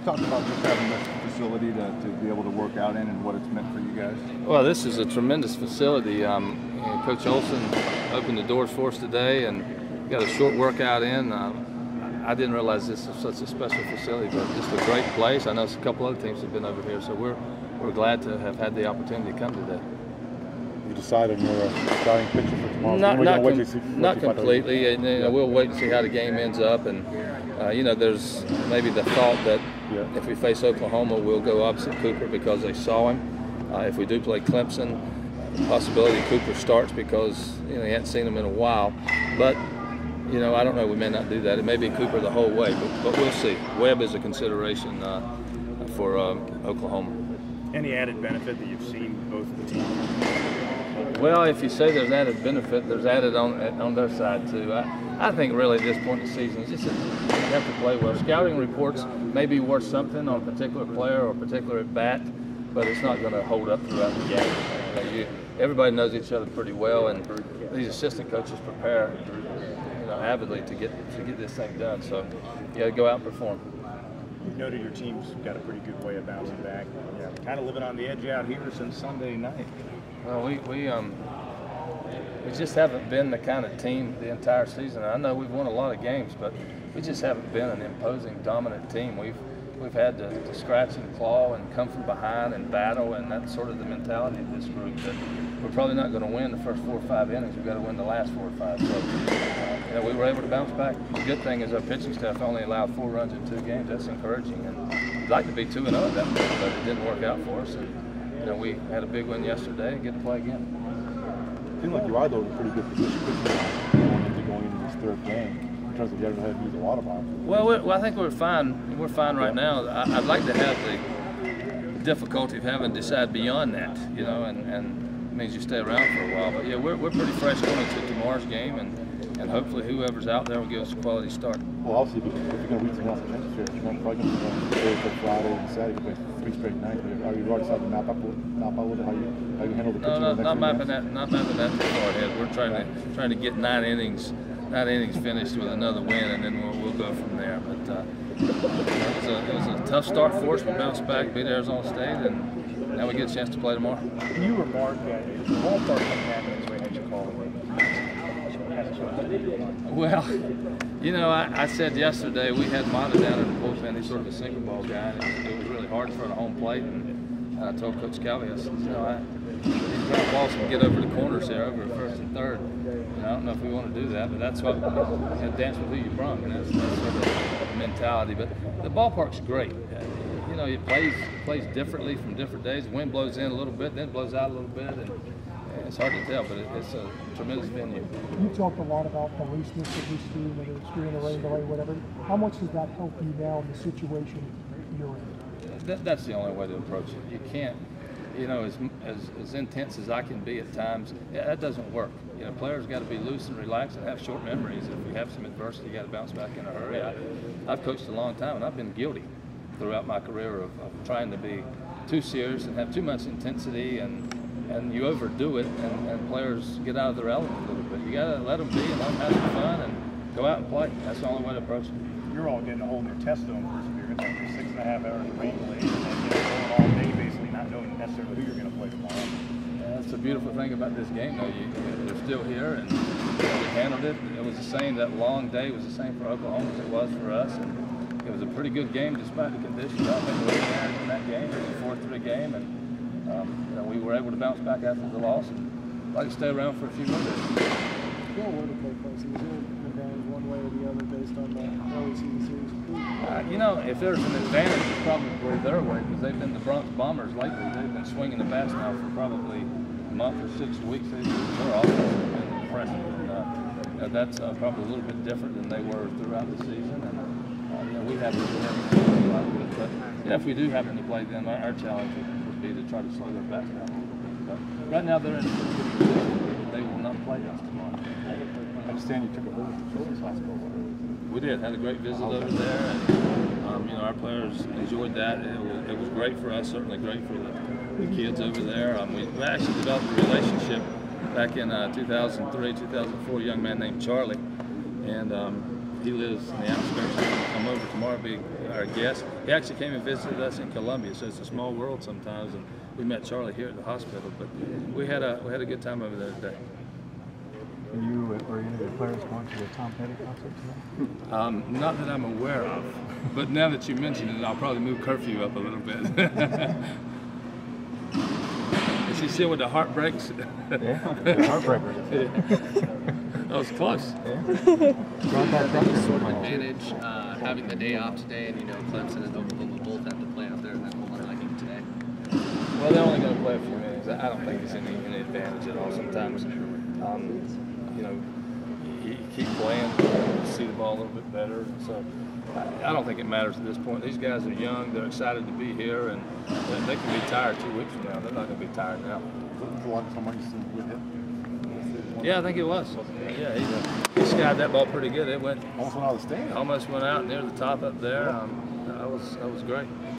talk about just having this facility to be able to work out in and what it's meant for you guys? Well, this is a tremendous facility. Coach Olson opened the doors for us today and got a short workout in. I didn't realize this was such a special facility, but just a great place. I know a couple other teams have been over here, so we're glad to have had the opportunity to come today. You decide on your starting pitcher for tomorrow? Not completely. And, we'll wait and see how the game ends up. And there's maybe the thought that if we face Oklahoma, we'll go opposite Cooper because they saw him. If we do play Clemson, the possibility Cooper starts because he hadn't seen him in a while. But I don't know. We may not do that. It may be Cooper the whole way, but we'll see. Webb is a consideration for Oklahoma. Any added benefit that you've seen both of the teams? Well, if you say there's added benefit, there's added on their side too. I think really at this point in the season, it's just you have to play well. Scouting reports may be worth something on a particular player or a particular at bat, but it's not going to hold up throughout the game. Everybody knows each other pretty well, and these assistant coaches prepare avidly to get this thing done. So you got to go out and perform. You've noted your team's got a pretty good way of bouncing back. Yeah, kind of living on the edge out here since Sunday night. Well, we just haven't been the kind of team the entire season. I know we've won a lot of games, but we just haven't been an imposing, dominant team. We've had to scratch and claw and come from behind and battle, and that's sort of the mentality of this group. That we're probably not going to win the first 4 or 5 innings. We've got to win the last 4 or 5. So we were able to bounce back. The good thing is our pitching staff only allowed 4 runs in 2 games. That's encouraging, and we'd like to be 2-0 at that point, but it didn't work out for us. And we had a big win yesterday and get to play again. It seems like you are, though, in a pretty good position going into this 3rd game. In terms of you haven't had to use a lot of offense. Well, I think we're fine. We're fine right now. I'd like to have the difficulty of having to decide beyond that, and it means you stay around for a while. But yeah, we're pretty fresh going into tomorrow's game, and hopefully whoever's out there will give us a quality start. Well, obviously, if you're going to reach the national championship, you're probably going to be Thursday, Friday, and Saturday. You play 3 straight nights. Are you already starting to map out a little bit how you handle the pitching? No, not mapping that too far ahead. We're trying to get 9 innings finished with another win, and then we'll go from there. But it was a tough start for us. We bounced back, beat Arizona State, and now we get a chance to play tomorrow. Can you remark that the ballpark coming at this way, how'd you call it? Well, I said yesterday we had Mata down in the bullpen. He's sort of a single ball guy, and it was really hard for the home plate. And I told Coach Calvi, I said, these ground balls can get over the corners here, over 1st and 3rd. I don't know if we want to do that, but that's what dance with who you brung, and that's sort of the mentality. But the ballpark's great. It plays differently from different days. The wind blows in a little bit, then it blows out a little bit, and it's hard to tell, but it's a tremendous venue. You talked a lot about the looseness of this team, whether it's during the rain delay, whatever. How much does that help you now in the situation you're in? That's the only way to approach it. You can't, as intense as I can be at times, that doesn't work. Players got to be loose and relaxed and have short memories. If we have some adversity, you got to bounce back in a hurry. I've coached a long time, and I've been guilty throughout my career of trying to be too serious and have too much intensity, and you overdo it, and players get out of their element a little bit. You got to let them be and let them have some fun and go out and play. That's the only way to approach it. You're all getting a whole new test zone for some. You're going to have 6.5 hours of rain delays, and then going all day basically not knowing necessarily who you're going to play tomorrow. That's the beautiful thing about this game, though. They're still here, and we handled it. It was the same. That long day was the same for Oklahoma as it was for us, and it was a pretty good game despite the conditions. I think we were in that game. It was a 4-3 game, and we were able to bounce back after the loss, and I'd like to stay around for a few more days. What were the play close? Is there an advantage one way or the other based on the early season series? If there's an advantage, it's probably their way, because they've been the Bronx Bombers lately. They've been swinging the bats now for probably a month or 6 weeks. Their offense has been impressive, and that's probably a little bit different than they were throughout the season. And we haven't been able to but if we do happen to play them, our challenge would be to try to slow their bats down a little bit. But right now they're in a good position. They will not play us tomorrow. I understand you took a visit to Children's Hospital. We did. Had a great visit over there, and our players enjoyed that. It was great for us, certainly great for the kids over there. We actually developed a relationship back in 2003, 2004. A young man named Charlie, and He lives in the outskirts. He'll come over tomorrow, be our guest. He actually came and visited us in Columbia, so it's a small world sometimes. And we met Charlie here at the hospital, but we had a good time over there today. Are any of the players going to the Tom Petty concert tonight? Not that I'm aware of, but now that you mention it, I'll probably move curfew up a little bit. Is he still with the heartbreaks? Yeah, heartbreaker. That was close. Sort of advantage having the day off today, and Clemson and Oklahoma both have to play out there in that home unlocking today. Well, they're only going to play a few minutes. I don't think it's any advantage at all. Sometimes, you keep playing, you see the ball a little bit better. So I don't think it matters at this point. These guys are young. They're excited to be here, and they can be tired 2 weeks from now. They're not going to be tired now. A lot of someone with him. Yeah, I think it was. Yeah, he skied that ball pretty good. It went Almost went out of the stand. almost went out near the top up there. That was great.